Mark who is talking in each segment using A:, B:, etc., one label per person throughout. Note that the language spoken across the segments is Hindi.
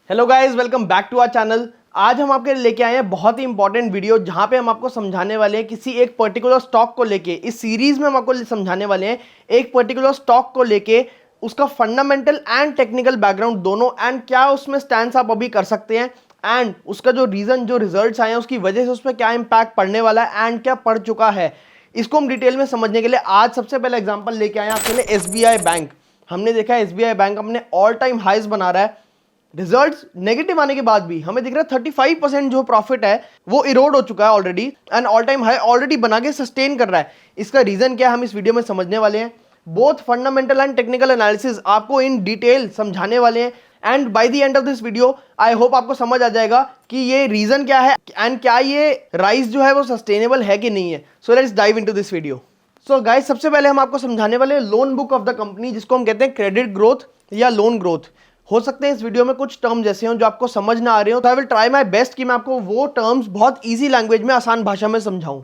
A: Hello guys, welcome back to our channel. आज हम आपके लिए लेके आए हैं बहुत ही इंपॉर्टेंट वीडियो जहां पे हम आपको समझाने वाले हैं किसी एक पर्टिकुलर स्टॉक को लेके। इस सीरीज में हम आपको समझाने वाले हैं एक पर्टिकुलर स्टॉक को लेके, उसका फंडामेंटल एंड टेक्निकल बैकग्राउंड दोनों, एंड क्या उसमें स्टैंड्स आप अभी कर सकते हैं, एंड उसका जो रीजन, जो रिजल्ट्स आए हैं उसकी वजह से उस पर क्या इंपैक्ट पड़ने वाला है एंड क्या पड़ चुका है। इसको हम डिटेल में समझने के लिए आज सबसे पहले एग्जांपल लेके आए हैं आपके लिए एसबीआई बैंक। हमने देखा है एसबीआई बैंक अपने ऑल टाइम हाईज बना रहा है। रिजल्ट्स नेगेटिव आने के बाद भी हमें दिख रहा है 35% जो प्रॉफिट है वो इरोड हो चुका है already, and all time high already बना के सस्टेन कर रहा है। इसका रीजन क्या है हम इस वीडियो में समझने वाले हैं। Both fundamental and technical analysis आपको इन डिटेल समझाने वाले हैं, and by the end of this video I hope आपको समझ आ जाएगा कि ये रीजन क्या है एंड क्या ये राइज जो है वो सस्टेनेबल है कि नहीं है। So let's dive into this video. So guys, सबसे पहले हम आपको समझाने वाले हैं loan book of the company, जिसको हम कहते हैं क्रेडिट ग्रोथ या लोन ग्रोथ। हो सकते हैं इस वीडियो में कुछ टर्म जैसे हों जो आपको समझ ना आ रहे हो, तो I will try my best कि मैं आपको वो टर्म्स बहुत इजी लैंग्वेज में, आसान भाषा में समझाऊं।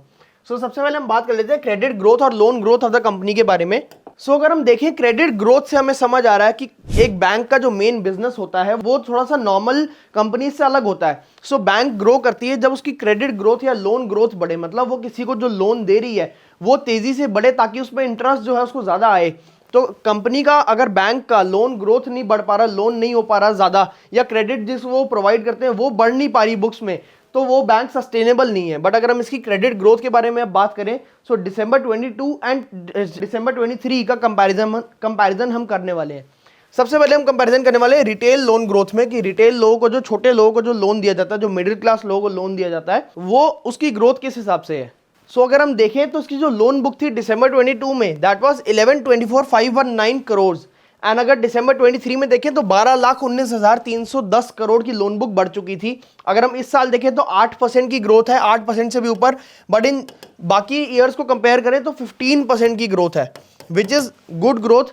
A: सबसे पहले हम बात कर लेते हैं क्रेडिट ग्रोथ और loan growth of the company के बारे में। अगर हम देखें क्रेडिट ग्रोथ से हमें समझ आ रहा है कि एक बैंक का जो मेन बिजनेस होता है वो थोड़ा सा नॉर्मल कंपनी से अलग होता है। बैंक ग्रो करती है जब उसकी क्रेडिट ग्रोथ या लोन ग्रोथ बढ़े, मतलब वो किसी को जो लोन दे रही है वो तेजी से बढ़े ताकि उसमें इंटरेस्ट जो है उसको ज्यादा आए। तो कंपनी का अगर बैंक का लोन ग्रोथ नहीं बढ़ पा रहा, लोन नहीं हो पा रहा ज्यादा, या क्रेडिट जिस वो प्रोवाइड करते हैं वो बढ़ नहीं पा रही बुक्स में, तो वो बैंक सस्टेनेबल नहीं है। बट अगर हम इसकी क्रेडिट ग्रोथ के बारे में बात करें, दिसंबर 22 एंड दिसंबर 23 का कंपैरिजन हम करने वाले हैं। सबसे पहले हम कंपैरिजन करने वाले हैं रिटेल लोन ग्रोथ में, कि रिटेल लोगों को, जो छोटे लोगों को जो लोन दिया जाता है, जो मिडिल क्लास लोगों को लोन दिया जाता है, वो उसकी ग्रोथ किस हिसाब से है। अगर हम देखें तो उसकी जो लोन बुक थी दिसंबर 22 में, दैट वाज 11,24,519 करोड़, एंड अगर दिसंबर 23 में देखें तो 12,19,310 करोड़ की लोन बुक बढ़ चुकी थी। अगर हम इस साल देखें तो 8% की ग्रोथ है, 8% से भी ऊपर। बट इन बाकी ईयर्स को कंपेयर करें तो 15% की ग्रोथ है, which is good growth.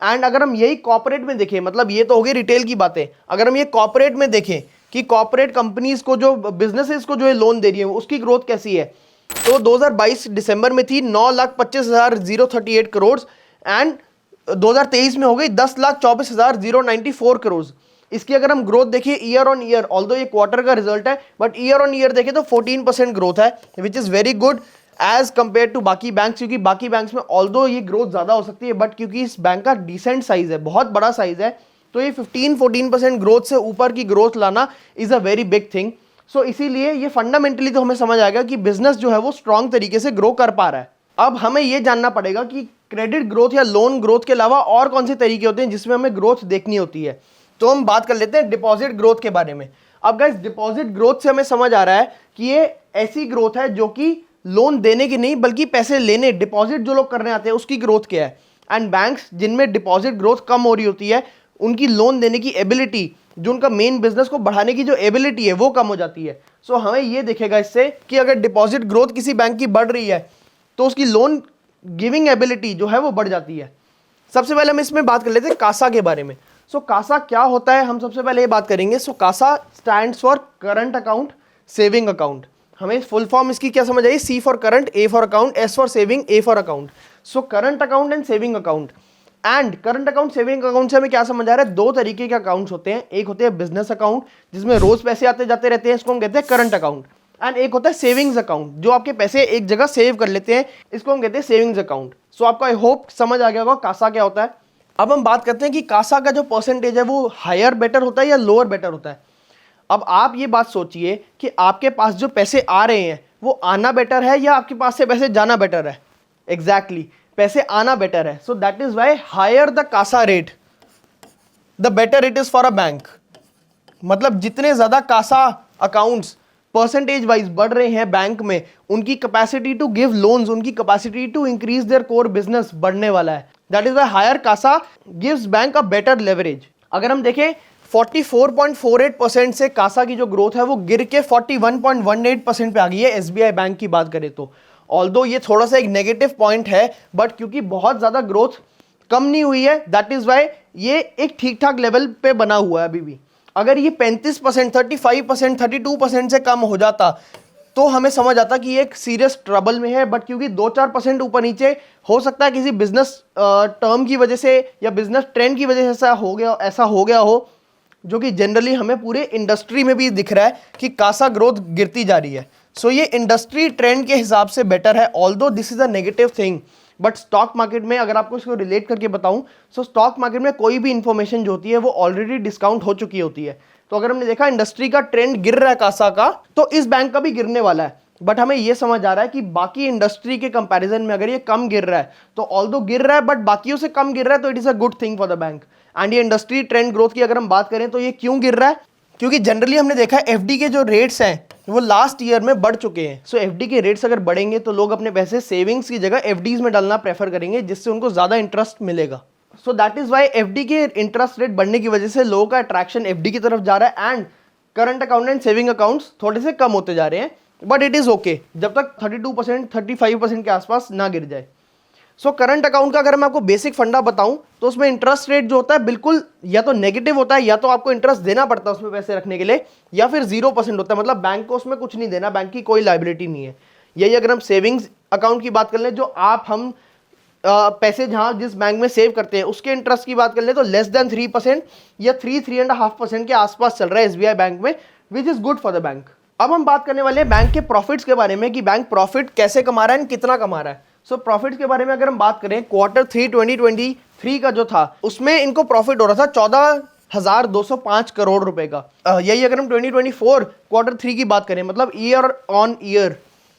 A: And अगर हम यही कॉर्पोरेट में देखें, मतलब ये तो हो गई रिटेल की बातें, अगर हम ये कॉर्पोरेट में देखें कि कॉर्पोरेट कंपनीज को, जो बिजनेसेस को जो ये लोन दे रही है, उसकी ग्रोथ कैसी है, तो 2022 दिसंबर में थी 9,25,038 करोड़, एंड 2023 में हो गई 10,24,094 करोड़। इसकी अगर हम ग्रोथ देखें ईयर ऑन ईयर, ऑल्दो ये क्वार्टर का रिजल्ट है, बट ईयर ऑन ईयर देखें तो 14% ग्रोथ है, which is very good as compare to बाकी बैंक। क्योंकि बाकी बैंक्स में ऑल्दो ये ग्रोथ ज्यादा हो सकती है, बट क्योंकि इस बैंक का डिसेंट साइज है, बहुत बड़ा साइज है, तो ये 15-14% ग्रोथ से ऊपर की ग्रोथ लाना is a very big thing. इसीलिए ये फंडामेंटली तो हमें समझ आ गया कि बिजनेस जो है वो स्ट्रांग तरीके से ग्रो कर पा रहा है। अब हमें ये जानना पड़ेगा कि क्रेडिट ग्रोथ या लोन ग्रोथ के अलावा और कौन से तरीके होते हैं जिसमें हमें ग्रोथ देखनी होती है। तो हम बात कर लेते हैं डिपॉजिट ग्रोथ के बारे में। अब गाइस, डिपॉजिट ग्रोथ से हमें समझ आ रहा है कि ये ऐसी ग्रोथ है जो कि लोन देने की नहीं बल्कि पैसे लेने, डिपॉजिट जो लोग करने आते हैं उसकी ग्रोथ क्या है। एंड बैंक्स जिनमें डिपॉजिट ग्रोथ कम हो रही होती है, उनकी लोन देने की एबिलिटी, जो उनका मेन बिजनेस को बढ़ाने की जो एबिलिटी है वो कम हो जाती है। हमें ये देखेगा इससे कि अगर डिपॉजिट ग्रोथ किसी बैंक की बढ़ रही है तो उसकी लोन गिविंग एबिलिटी जो है वो बढ़ जाती है। सबसे पहले हम इसमें बात कर लेते हैं कासा के बारे में। कासा क्या होता है हम सबसे पहले ये बात करेंगे। CASA stands for current account saving account. हमें फुल फॉर्म इसकी क्या समझ आई, C for current, A for account, S for saving, A for account. Current account and saving account. And current account saving account से हमें क्या समझ आ रहा है, दो तरीके के अकाउंट्स होते हैं। एक होते हैं बिजनेस अकाउंट जिसमें रोज पैसे आते जाते रहते हैं, इसको हम कहते हैं करंट अकाउंट। एंड एक होता है सेविंग्स अकाउंट, जो आपके पैसे एक जगह सेव कर लेते हैं, इसको हम कहते हैं सेविंग्स अकाउंट। आपको आई होप समझ आ गया होगा कासा क्या होता है। अब हम बात करते हैं कि कासा का जो परसेंटेज है वो हायर बेटर होता है या लोअर बेटर होता है। अब आप ये बात सोचिए कि आपके पास जो पैसे आ रहे हैं वो आना बेटर है या आपके पास से पैसे जाना बेटर है। एग्जैक्टली पैसे आना बेटर है। That is why higher the CASA rate the better it is for a bank. मतलब जितने ज्यादा कासा अकाउंट्स परसेंटेज वाइज बढ़ रहे हैं बैंक में, उनकी कैपेसिटी टू गिव लोन्स, उनकी capacity to increase their core business बढ़ने वाला है। That is why higher CASA gives bank a better leverage. अगर हम देखें 44.48% से कासा की जो ग्रोथ है वो गिर के 41.18% पे आ गई है एसबीआई बैंक की बात करें तो। ऑल्दो ये थोड़ा सा एक नेगेटिव पॉइंट है, बट क्योंकि बहुत ज्यादा ग्रोथ कम नहीं हुई है, दैट इज वाई ये एक ठीक ठाक लेवल पे बना हुआ है अभी भी। अगर ये 35%, 35%, 32% से कम हो जाता तो हमें समझ आता कि ये एक सीरियस ट्रबल में है। बट क्योंकि 2-4% ऊपर नीचे हो सकता है किसी बिजनेस टर्म की वजह से या बिजनेस ट्रेंड की वजह से ऐसा हो गया हो, जो कि जनरली हमें पूरे इंडस्ट्री में भी दिख रहा है कि कासा ग्रोथ गिरती जा रही है। सो ये इंडस्ट्री ट्रेंड के हिसाब से बेटर है, although this is a negative thing. But stock market में अगर आपको इसको रिलेट करके बताऊं, सो स्टॉक मार्केट में कोई भी इंफॉर्मेशन जो होती है वो ऑलरेडी डिस्काउंट हो चुकी होती है। तो अगर हमने देखा इंडस्ट्री का ट्रेंड गिर रहा है कासा का, तो इस बैंक का भी गिरने वाला है। बट हमें यह समझ आ रहा है कि बाकी इंडस्ट्री के कंपैरिजन में अगर ये कम गिर रहा है, तो ऑल्दो गिर रहा है बट बाकियों से कम गिर रहा है, तो it is a good thing for the bank. And ये इंडस्ट्री ट्रेंड ग्रोथ की अगर हम बात करें तो ये क्यों गिर रहा है, क्योंकि जनरली हमने देखा है एफडी के जो रेट्स हैं वो लास्ट ईयर में बढ़ चुके हैं। सो एफडी के रेट्स अगर बढ़ेंगे तो लोग अपने पैसे सेविंग्स की जगह एफडीज में डालना प्रेफर करेंगे, जिससे उनको ज्यादा इंटरेस्ट मिलेगा। So that is why FD के इंटरेस्ट रेट बढ़ने की वजह से लोगों का अट्रैक्शन एफडी की तरफ जा रहा है and current account and saving accounts थोड़े से कम होते जा रहे हैं। बट इट इज ओके जब तक 32% 35% के आसपास ना गिर जाए। सो करंट अकाउंट का अगर मैं आपको बेसिक फंडा बताऊं तो उसमें इंटरेस्ट रेट जो होता है बिल्कुल या तो नेगेटिव होता है, या तो आपको इंटरेस्ट देना पड़ता है उसमें पैसे रखने के लिए, या फिर 0% होता है, मतलब बैंक को उसमें कुछ नहीं देना, बैंक की कोई लायबिलिटी नहीं है। यही अगर हम सेविंग्स अकाउंट की बात कर लें, जो हम पैसे जहां जिस बैंक में सेव करते हैं उसके इंटरेस्ट की बात कर ले तो लेस देन 3% या 3.5% के आसपास चल रहा है एसबीआई बैंक में, which is good for the bank. अब हम बात करने वाले हैं बैंक के प्रॉफिट्स के बारे में कि बैंक प्रॉफिट कैसे कमा रहा है एंड कितना कमा रहा है। सो प्रॉफिट्स के बारे में अगर हम बात करें, Q3 2023 का जो था उसमें इनको प्रॉफिट हो रहा था 14,205 करोड़ रुपए का। यही अगर हम 2024 Q3 की बात करें, मतलब ईयर ऑन ईयर,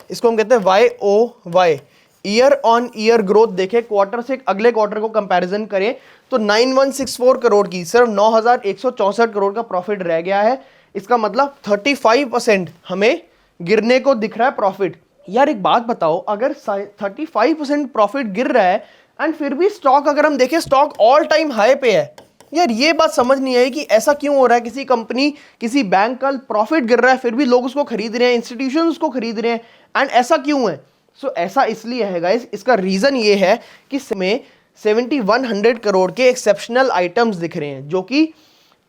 A: इसको हम कहते हैं YOY, year on year growth देखें, क्वार्टर से अगले क्वार्टर को कंपैरिजन करें तो 9164 करोड़ की सिर्फ 9,164 करोड़ का प्रॉफिट रह गया है। इसका मतलब 35% हमें गिरने को दिख रहा है प्रॉफिट। यार एक बात बताओ, अगर 35% प्रॉफिट गिर रहा है एंड फिर भी स्टॉक अगर हम देखें स्टॉक ऑल टाइम हाई पे है, यार ये बात समझ नहीं आई कि ऐसा क्यों हो रहा है। किसी कंपनी किसी बैंक का प्रॉफिट गिर रहा है फिर भी लोग उसको खरीद रहे हैं, इंस्टीट्यूशन उसको खरीद रहे हैं, एंड ऐसा क्यों है। सो ऐसा इसलिए है गाइस, इसका रीजन ये है कि इसमें 7100 करोड़ के एक्सेप्शनल आइटम्स दिख रहे हैं, जो कि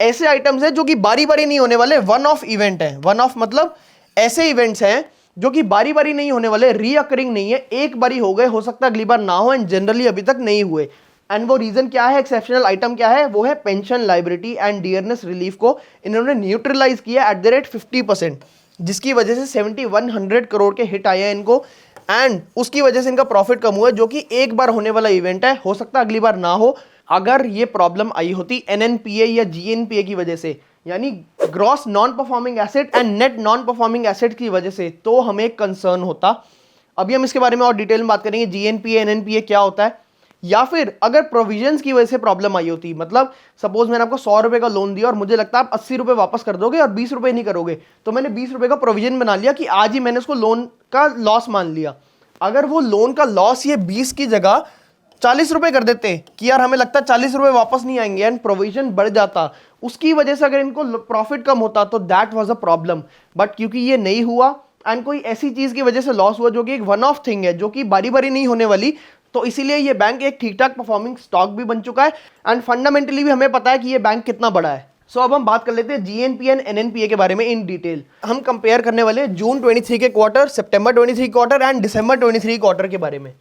A: ऐसे आइटम्स हैं जो कि बारी बारी नहीं होने वाले, वन ऑफ इवेंट है। वन ऑफ मतलब ऐसे इवेंट्स हैं जो कि बारी बारी नहीं होने वाले, रीअकरिंग नहीं है, एक बारी हो गए, हो सकता है अगली बार ना हो, एंड जनरली अभी तक नहीं हुए। एंड वो रीजन क्या है, एक्सेप्शनल आइटम क्या है, वो है pension liability and dearness relief को इन्होंने न्यूट्रलाइज किया एट द रेट 50%, जिसकी वजह से 7100 करोड़ के हिट आए हैं इनको, एंड उसकी वजह से इनका प्रॉफिट कम हुआ है, जो कि एक बार होने वाला इवेंट है, हो सकता है अगली बार ना हो। अगर ये प्रॉब्लम आई होती एनएनपीए या जीएनपीए की वजह से, यानी gross non performing asset and net non performing asset की वजह से, तो हमें कंसर्न होता। अभी हम इसके बारे में और डिटेल में बात करेंगे, जीएनपीए एनएनपीए क्या होता है। या फिर अगर प्रोविजंस की वजह से प्रॉब्लम आई होती, मतलब सपोज मैंने आपको 100 रुपए का लोन दिया और मुझे लगता है आप 80 रुपए वापस कर दोगे और 20 रुपए नहीं करोगे, तो मैंने 20 रुपए का प्रोविजन बना लिया कि आज ही मैंने उसको लोन का लॉस मान लिया। अगर वो लोन का लॉस ये 20 की जगह 40 रुपए कर देते कि यार हमें लगता है 40 रुपए वापस नहीं आएंगे, एंड प्रोविजन बढ़ जाता, उसकी वजह से अगर इनको प्रॉफिट कम होता तो that was a problem. But क्योंकि ये नहीं हुआ एंड कोई ऐसी चीज की वजह से लॉस हुआ जो कि एक वन ऑफ थिंग है, जो कि बारी बारी नहीं होने वाली, तो इसीलिए ये बैंक एक ठीक ठाक परफॉर्मिंग स्टॉक भी बन चुका है, एंड फंडामेंटली भी हमें पता है कि ये बैंक कितना बड़ा है। सो अब हम बात कर लेते हैं जीएनपीए एंड एनएनपीए के बारे में इन डिटेल। हम कंपेयर करने वाले हैं जून 23 के quarter, September 23 quarter and December 23 quarter के बारे में।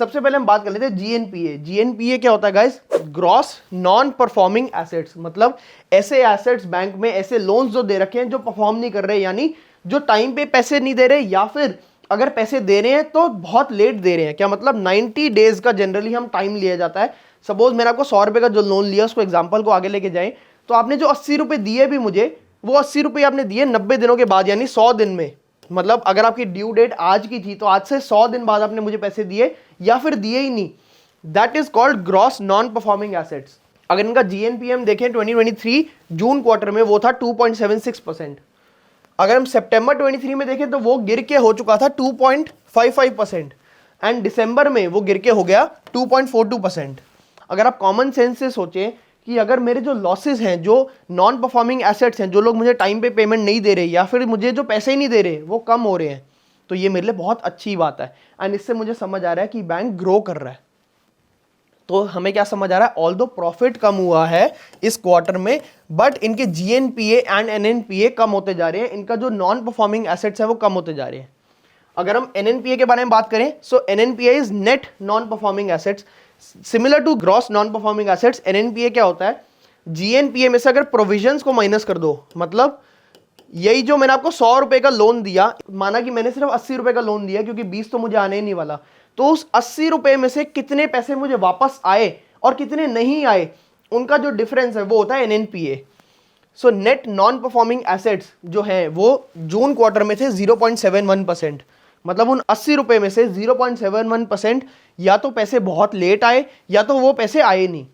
A: सबसे पहले हम बात कर लेते हैं जीएनपीए। जीएनपीए क्या होता है guys, gross non performing assets, मतलब ऐसे एसेट्स बैंक में, ऐसे लोन्स जो दे रखे हैं जो परफॉर्म नहीं कर रहे, यानी जो टाइम पे पैसे नहीं दे रहे, या फिर अगर पैसे दे रहे हैं तो बहुत लेट दे रहे हैं। क्या मतलब 90 डेज का जनरली हम टाइम लिया जाता है। सपोज मैंने आपको 100 रुपए का जो लोन लिया, उसको एग्जाम्पल को आगे लेके जाएं, तो आपने जो 80 रुपए दिए भी मुझे, वो 80 रुपए आपने दिए 90 दिनों के बाद, यानी 100 दिन में। मतलब अगर आपकी ड्यू डेट आज की थी तो आज से 100 दिन बाद आपने मुझे पैसे दिए, या फिर दिए ही नहीं, that is called gross non performing assets. अगर इनका जीएनपीएम देखें 2023 जून क्वार्टर में वो था 2.76%। अगर हम सितंबर 23 में देखें तो वो गिर के हो चुका था 2.55%, एंड दिसंबर में वो गिर के हो गया 2.42%। अगर आप कॉमन सेंस से सोचें कि अगर मेरे जो लॉसेस हैं, जो नॉन परफॉर्मिंग एसेट्स हैं, जो लोग मुझे टाइम पे पेमेंट नहीं दे रहे, या फिर मुझे जो पैसे ही नहीं दे रहे, वो कम हो रहे हैं, तो ये मेरे लिए बहुत अच्छी बात है, एंड इससे मुझे समझ आ रहा है कि बैंक ग्रो कर रहा है। तो हमें क्या समझ आ रहा है, ऑल्दो प्रॉफिट कम हुआ है इस क्वार्टर में, बट इनके जीएनपीए एंड एनएनपीए कम होते जा रहे हैं, इनका जो नॉन परफॉर्मिंग एसेट्स है वो कम होते जा रहे हैं। अगर हम एनएनपीए के बारे में बात करें, so NNPA is net non performing assets, similar to gross non performing assets. NNPA क्या होता है, जीएनपीए में से अगर प्रोविजंस को माइनस कर दो, मतलब यही जो मैंने आपको 100 रुपए का लोन दिया, माना कि मैंने सिर्फ 80 रुपए का लोन दिया क्योंकि 20 तो मुझे आने ही नहीं वाला, तो उस 80 रुपए में से कितने पैसे मुझे वापस आए और कितने नहीं आए, उनका जो डिफरेंस है वो होता है NNPA. So net non performing assets जो है वो जून क्वार्टर में थे 0.71%, मतलब उन 80 रुपए में से 0.71% या तो पैसे बहुत लेट आए या तो वो पैसे आए नहीं।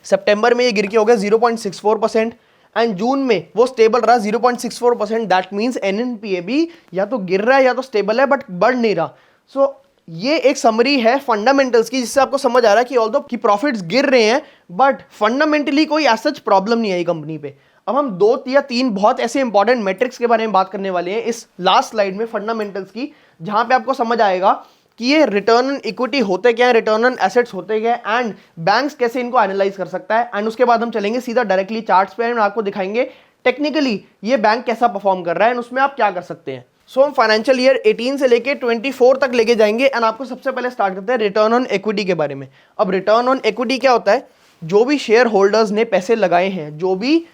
A: सितंबर में ये गिर के हो गया 0.64% एंड जून में वो स्टेबल रहा 0.64%। दैट मींस एनएनपीए भी या तो गिर रहा है या तो स्टेबल है, बट बढ़ नहीं रहा। सो ये एक समरी है फंडामेंटल्स की, जिससे आपको समझ आ रहा है कि ऑल्दो कि प्रॉफिट्स गिर रहे हैं बट फंडामेंटली कोई ऐसा प्रॉब्लम नहीं आई कंपनी पे। अब हम 2 या 3 बहुत ऐसे इंपॉर्टेंट मैट्रिक्स के बारे में बात करने वाले हैं इस लास्ट स्लाइड में फंडामेंटल्स की, जहां पे आपको समझ आएगा कि ये रिटर्न ऑन इक्विटी होते क्या है, रिटर्न ऑन एसेट्स होते क्या है, एंड बैंक्स कैसे इनको एनालाइज कर सकता है। एंड उसके बाद हम चलेंगे सीधा डायरेक्टली चार्ट्स पे एंड आपको दिखाएंगे टेक्निकली ये बैंक कैसा परफॉर्म कर रहा है एंड उसमें आप क्या कर सकते हैं। सो हम फाइनेंशियल ईयर 18 से लेके 24 तक लेके जाएंगे एंड आपको सबसे पहले स्टार्ट करते हैं रिटर्न ऑन इक्विटी के बारे में। अब रिटर्न ऑन इक्विटी क्या होता है? जो भी शेयर होल्डर्स ने पैसे लगाए हैं, जो भी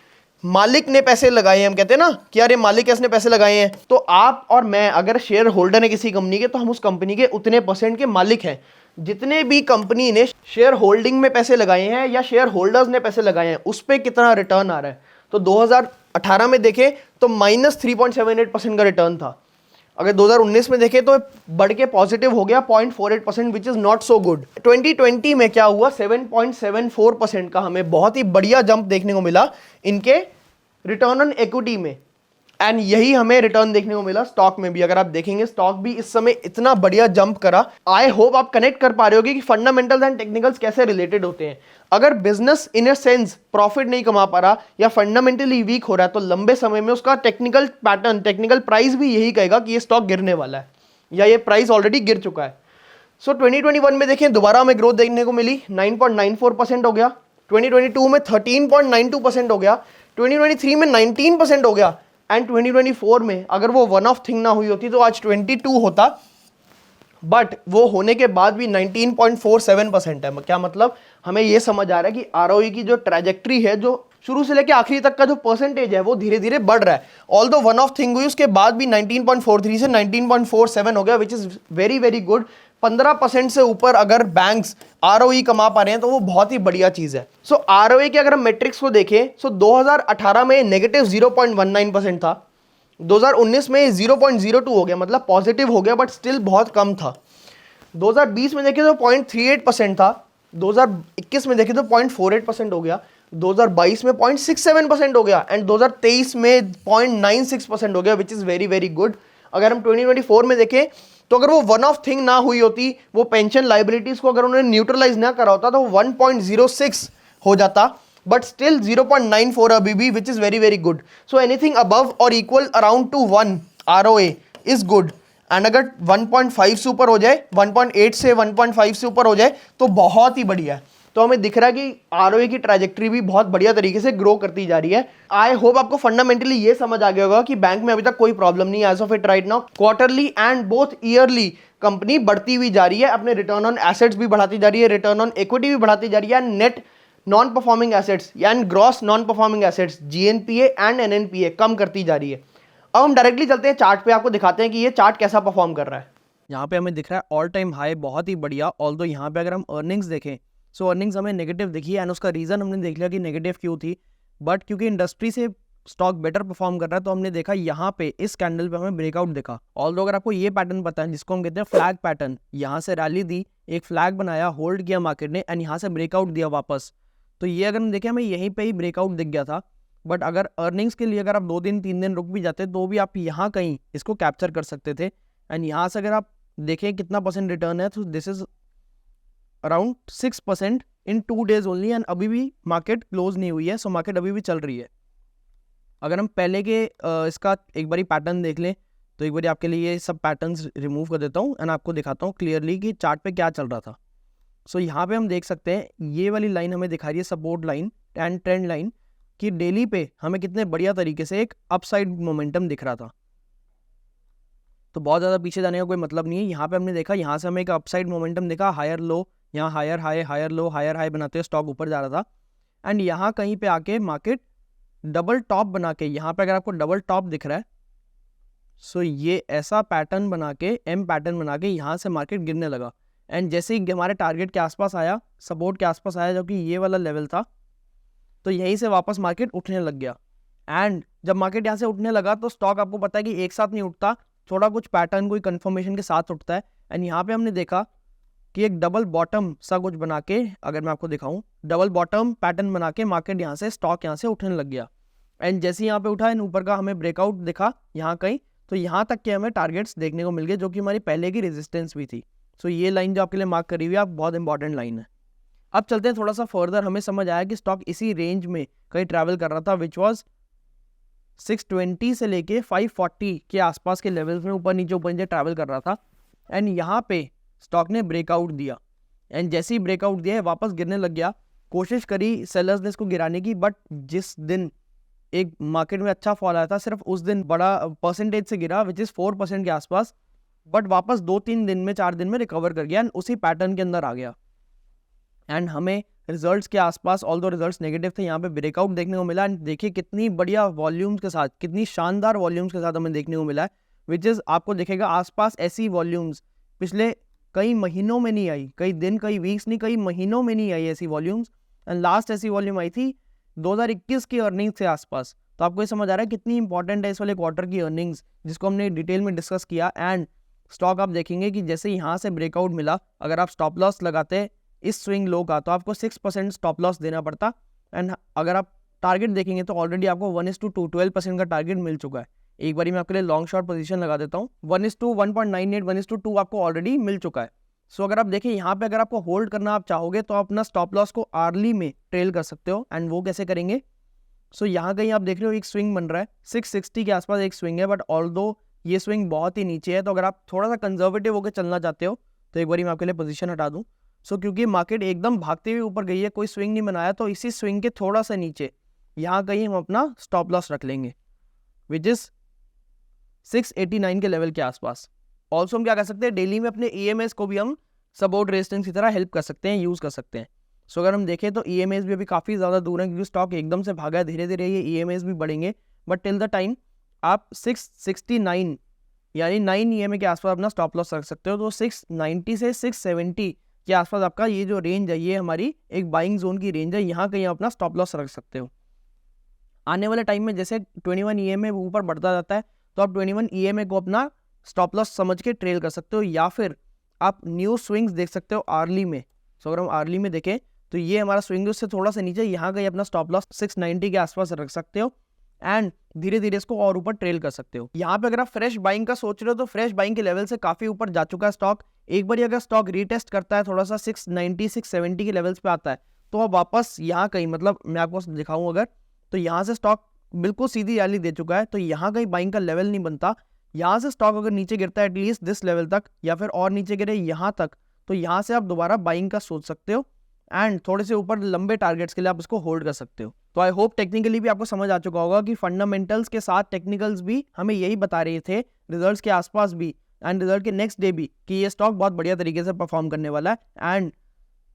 A: मालिक ने पैसे लगाए हैं, हम कहते हैं ना कि यार ये मालिक है, इसने पैसे लगाए हैं, तो आप और मैं अगर शेयर होल्डर है किसी कंपनी के, तो हम उस कंपनी के उतने परसेंट के मालिक हैं। जितने भी कंपनी ने शेयर होल्डिंग में पैसे लगाए हैं या शेयर होल्डर्स ने पैसे लगाए हैं, उस पर कितना रिटर्न आ रहा है। तो 2018 में देखें तो -3.78% का रिटर्न था। अगर 2019 में देखें तो बढ़ के पॉजिटिव हो गया 0.48%, which is not so good. 2020 में क्या हुआ, 7.74% का हमें बहुत ही बढ़िया जंप देखने को मिला इनके रिटर्न ऑन इक्विटी में, एंड यही हमें रिटर्न देखने को मिला स्टॉक में भी। अगर आप देखेंगे स्टॉक भी इस समय इतना बढ़िया जंप करा। आई होप आप कनेक्ट कर पा रहे होगे कि फंडामेंटल्स एंड टेक्निकल्स कैसे रिलेटेड होते हैं। अगर business in a sense profit नहीं कमा पा रहा या फंडामेंटली वीक हो रहा है, तो लंबे समय में उसका टेक्निकल पैटर्न, टेक्निकल प्राइस भी यही कहेगा कि ये स्टॉक गिरने वाला है या ये प्राइस ऑलरेडी गिर चुका है। सो 2021 में देखें दोबारा हमें ग्रोथ देखने को मिली, 9.94% हो गया। 2022 में 13.92% हो गया। 2023 में 19% हो गया एंड 2024 में अगर वो वन ऑफ थिंग ना हुई होती तो आज 22 होता, बट वो होने के बाद भी 19.47% है। क्या मतलब, हमें ये समझ आ रहा है कि आरओई की जो ट्रैजेक्टरी है, जो शुरू से लेकर आखिरी तक का जो परसेंटेज है, वो धीरे धीरे बढ़ रहा है। ऑल्दो वन ऑफ थिंग हुई उसके बाद भी 19.43 से 19.47 हो गया, विच इज वेरी वेरी गुड। 15% से ऊपर अगर बैंक्स आरओई कमा पा रहे हैं तो वो बहुत ही बढ़िया चीज है। सो आरओई के अगर हम मैट्रिक्स को देखें, सो 2018 में नेगेटिव 0.19% था, 2019 में 0.02 हो गया, मतलब पॉजिटिव हो गया बट स्टिल बहुत कम था। 2020 में देखें तो 0.38% था, 2021 में देखें तो 0.48% हो गया, 2022 में 0.67% हो गया एंड 2023 में 0.96% हो गया, विच इज वेरी वेरी गुड। अगर हम 2024 में देखें तो अगर वो वन ऑफ थिंग ना हुई होती, वो पेंशन लाइबिलिटीज को अगर उन्होंने न्यूट्रलाइज ना करा होता, तो 1.06 हो जाता, बट स्टिल 0.94 अभी भी, which is very very good. So anything above और equal around to 1 ROA is good, and अगर 1.5 से ऊपर हो जाए, 1.8 से 1.5 से ऊपर हो जाए तो बहुत ही बढ़िया है। तो हमें दिख रहा है कि आरओए की ट्रैजेक्टरी भी बहुत बढ़िया तरीके से ग्रो करती जा रही है। आई होप आपको फंडामेंटली ये समझ आ गया होगा कि बैंक में अभी तक कोई प्रॉब्लम नहीं है as of it right now. Quarterly and both yearly company बढ़ती हुई जा रही है, अपने रिटर्न ऑन एसेट्स भी बढ़ाती जा रही है, रिटर्न ऑन इक्विटी भी बढ़ाती जा रही है, net non performing assets and gross non performing assets GNPA and NNPA कम करती जा रही है। अब हम डायरेक्टली चलते हैं चार्ट पे, आपको दिखाते हैं कि ये चार्ट कैसा परफॉर्म कर रहा है।
B: यहाँ पे हमें दिख रहा है ऑल टाइम हाई, बहुत ही बढ़िया। ऑल्दो यहाँ पे अगर हम अर्निंग्स देखें, सो अर्निंग्स हमें नेगेटिव दिखी एंड उसका रीज़न हमने देख लिया कि नेगेटिव क्यों थी, बट क्योंकि इंडस्ट्री से स्टॉक बेटर परफॉर्म कर रहा है तो हमने देखा यहाँ पे इस कैंडल पे हमें ब्रेकआउट दिखा। ऑल्दो अगर आपको ये पैटर्न पता है जिसको हम कहते हैं फ्लैग पैटर्न, यहाँ से रैली दी, एक फ्लैग बनाया, होल्ड किया मार्केट ने एंड यहाँ से ब्रेकआउट दिया वापस, तो ये अगर हम देखें हमें यहीं पे ही ब्रेकआउट दिख गया था। बट अगर अर्निंग्स के लिए अगर आप 2 दिन 3 दिन रुक भी जाते तो भी आप यहाँ कहीं इसको कैप्चर कर सकते थे। एंड यहाँ से अगर आप देखें कितना परसेंट रिटर्न है, तो this is around 6% in 2 days only, and अभी भी मार्केट क्लोज नहीं हुई है, सो मार्केट अभी भी चल रही है। अगर हम पहले के इसका एक बारी पैटर्न देख लें, तो एक बारी आपके लिए ये सब पैटर्न्स रिमूव कर देता हूँ एंड आपको दिखाता हूँ क्लियरली कि चार्ट पे क्या चल रहा था। सो यहाँ पे हम देख सकते हैं ये वाली लाइन हमें दिखा रही है support line and trend line, कि डेली पे हमें कितने बढ़िया तरीके से एक अपसाइड मोमेंटम दिख रहा था। तो बहुत ज़्यादा पीछे जाने का कोई मतलब नहीं है। यहाँ पे हमने देखा, यहाँ से हमें एक अपसाइड मोमेंटम दिखा, हायर लो, यहाँ higher high, higher low, higher high बनाते हुए स्टॉक ऊपर जा रहा था एंड यहाँ कहीं पे आके मार्केट डबल टॉप बना के, यहाँ पे अगर आपको डबल टॉप दिख रहा है, सो ये ऐसा पैटर्न बना के, एम पैटर्न बना के यहाँ से मार्केट गिरने लगा। एंड जैसे ही हमारे टारगेट के आसपास आया, सपोर्ट के आसपास आया, जो कि ये वाला लेवल था, तो यहीं से वापस मार्केट उठने लग गया। एंड जब मार्केट यहाँ से उठने लगा तो स्टॉक आपको पता है कि एक साथ नहीं उठता, थोड़ा कुछ पैटर्न, कोई कंफर्मेशन के साथ उठता है। एंड यहाँ पे हमने देखा कि एक डबल बॉटम सा कुछ बना के, अगर मैं आपको दिखाऊं, डबल बॉटम पैटर्न बना के मार्केट यहाँ से, स्टॉक यहाँ से उठने लग गया। एंड जैसे यहाँ पे उठा, एंड ऊपर का हमें ब्रेकआउट दिखा यहाँ कहीं, तो यहाँ तक के हमें टारगेट्स देखने को मिल गए, जो कि हमारी पहले की रेजिस्टेंस भी थी। सो ये लाइन जो आपके लिए मार्क करी हुई है, आप बहुत इंपॉर्टेंट लाइन है। अब चलते हैं थोड़ा सा फर्दर। हमें समझ आया कि स्टॉक इसी रेंज में कहीं ट्रैवल कर रहा था, विच वॉज 620 से लेके 540 के आसपास के लेवल्स में ऊपर नीचे ट्रैवल कर रहा था। एंड यहाँ पे स्टॉक ने ब्रेकआउट दिया, एंड जैसे ही ब्रेकआउट दिया है वापस गिरने लग गया। कोशिश करी सेलर्स ने इसको गिराने की, बट जिस दिन एक मार्केट में अच्छा फॉल आया था, सिर्फ उस दिन बड़ा परसेंटेज से गिरा, विच इज़ 4% के आसपास, बट वापस 2-3 दिन में, 4 दिन में रिकवर कर गया एंड उसी पैटर्न के अंदर आ गया। एंड हमें रिजल्ट्स के आसपास, ऑल दो रिजल्ट्स नेगेटिव थे, यहाँ पे ब्रेकआउट देखने को मिला। एंड देखिए कितनी बढ़िया वॉल्यूम्स के साथ, कितनी शानदार वॉल्यूम्स के साथ हमें देखने को मिला है, विच इज़ आपको दिखेगा आसपास ऐसी वॉल्यूम्स पिछले कई महीनों में नहीं आई, कई दिन, कई वीक्स नहीं, कई महीनों में नहीं आई ऐसी वॉल्यूम्स। एंड लास्ट ऐसी वॉल्यूम आई थी 2021 की अर्निंग्स के आसपास। तो आपको ये समझ आ रहा है कितनी इंपॉर्टेंट है इस वाले क्वार्टर की अर्निंग्स, जिसको हमने डिटेल में डिस्कस किया। एंड स्टॉक आप देखेंगे कि जैसे यहाँ से ब्रेकआउट मिला, अगर आप स्टॉप लॉस लगाते इस स्विंग लो का, तो आपको 6% स्टॉप लॉस देना पड़ता। एंड अगर आप टारगेट देखेंगे तो ऑलरेडी आपको 1:2 12% का टारगेट मिल चुका है। एक बारी मैं आपके लिए लॉन्ग शॉर्ट पोजीशन लगा देता हूँ, 1:1.98, 1:2 आपको ऑलरेडी मिल चुका है। सो अगर आप देखें यहाँ पे, अगर आपको होल्ड करना आप चाहोगे तो आप अपना स्टॉप लॉस को अर्ली में ट्रेल कर सकते हो। एंड वो कैसे करेंगे? सो यहाँ कहीं आप देख रहे हो एक स्विंग बन रहा है, 660 के आसपास एक स्विंग है, बट ऑल्दो ये स्विंग बहुत ही नीचे है, तो अगर आप थोड़ा सा कंजर्वेटिव होकर चलना चाहते हो तो एक बारी मैं आपके लिए पोजीशन हटा दूँ। सो क्योंकि मार्केट एकदम भागते हुए ऊपर गई है, कोई स्विंग नहीं बनाया, तो इसी स्विंग के थोड़ा सा नीचे यहाँ कहीं हम अपना स्टॉप लॉस रख लेंगे, विच इज 689 के लेवल के आसपास। ऑल्सो हम क्या कर सकते हैं, डेली में अपने EMAs को भी हम सपोर्ट रेजिस्टेंस की तरह हेल्प कर सकते हैं, यूज़ कर सकते हैं। सो अगर हम देखें तो EMAs भी अभी काफ़ी ज़्यादा दूर हैं, क्योंकि स्टॉक एकदम से भागा है, धीरे धीरे ये EMAs भी बढ़ेंगे, बट टिल द टाइम आप 669 यानी 9 EMA के आसपास अपना स्टॉप लॉस रख सकते हो। तो 690 से 670 के आसपास आपका ये जो रेंज है, ये हमारी एक बाइंग जोन की रेंज है, यहाँ कहीं अपना स्टॉप लॉस रख सकते हो। आने वाले टाइम में जैसे 21 EMA ऊपर बढ़ता जाता है, तो आप 21 EMA को अपना स्टॉप लॉस समझ के ट्रेल कर सकते हो, या फिर आप न्यू स्विंग्स देख सकते हो अर्ली में। सो अगर हम अर्ली में देखें तो ये हमारा स्विंग उससे थोड़ा सा नीचे, यहाँ कहीं अपना स्टॉप लॉस 690 के आसपास रख सकते हो, एंड धीरे धीरे इसको और ऊपर ट्रेल कर सकते हो। यहाँ पे अगर आप फ्रेश बाइंग का सोच रहे हो तो फ्रेश बाइंग के लेवल से काफी ऊपर जा चुका है स्टॉक। एक बार अगर स्टॉक रीटेस्ट करता है, थोड़ा सा 690 670 के लेवल्स पे आता है, तो अब वापस यहाँ कहीं, मतलब मैं आपको दिखाऊं अगर, तो यहाँ से स्टॉक बिल्कुल सीधी रैली दे चुका है, तो यहाँ कहीं बाइंग का लेवल नहीं बनता। यहाँ से स्टॉक अगर नीचे गिरता है एटलीस्ट दिस लेवल तक, या फिर और नीचे गिरे यहाँ तक, तो यहाँ से आप दोबारा बाइंग का सोच सकते हो, एंड थोड़े से ऊपर लंबे टारगेट्स के लिए आप इसको होल्ड कर सकते हो। तो आई होप टेक्निकली भी आपको समझ आ चुका होगा कि फंडामेंटल्स के साथ टेक्निकल्स भी हमें यही बता रहे थे, रिजल्ट्स के आसपास भी एंड रिजल्ट के नेक्स्ट डे भी, कि ये स्टॉक बहुत बढ़िया तरीके से परफॉर्म करने वाला है। एंड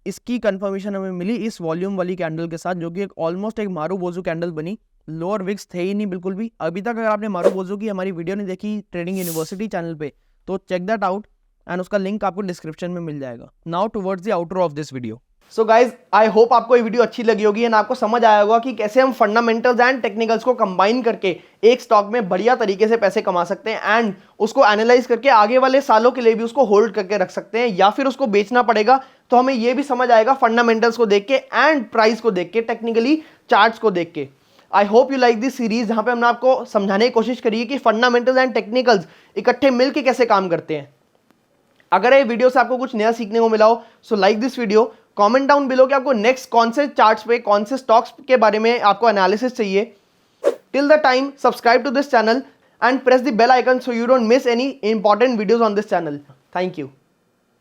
B: इसकी कंफर्मेशन हमें मिली इस वॉल्यूम वाली कैंडल के साथ, जो कि एक ऑलमोस्ट एक मारूबोजू कैंडल बनी। लोअर विक्स थे ही नहीं बिल्कुल भी। अभी तक अगर आपने मारूबोजू की हमारी वीडियो नहीं देखी ट्रेडिंग यूनिवर्सिटी चैनल पे, तो चेक दैट आउट, एंड उसका लिंक आपको डिस्क्रिप्शन में मिल जाएगा। Now towards the outro of this video.
A: So guys, I hope आपको ये वीडियो अच्छी लगी होगी एंड आपको समझ आया होगा कि कैसे हम फंडामेंटल्स एंड टेक्निकल्स को कंबाइन करके एक स्टॉक में बढ़िया तरीके से पैसे कमा सकते हैं, एंड उसको एनालाइज करके आगे वाले सालों के लिए भी उसको होल्ड करके रख सकते हैं, या फिर उसको बेचना पड़ेगा। तो हमें ये भी समझ आएगा फंडामेंटल्स को देख के एंड प्राइस को देख के, टेक्निकली चार्ट्स को देख के। I hope you like this series, जहां पे हमने आपको समझाने की कोशिश करी है कि फंडामेंटल्स एंड टेक्निकल्स इकट्ठे मिलकर कैसे काम करते हैं। अगर ये वीडियो से आपको कुछ नया सीखने को मिला हो, so like this video, comment down below कि आपको नेक्स्ट कौन से चार्ट्स पे, कौन से स्टॉक्स के बारे में आपको एनालिसिस चाहिए। Till the time, subscribe to this channel and press the bell icon so you don't miss any important videos on this channel. Thank you.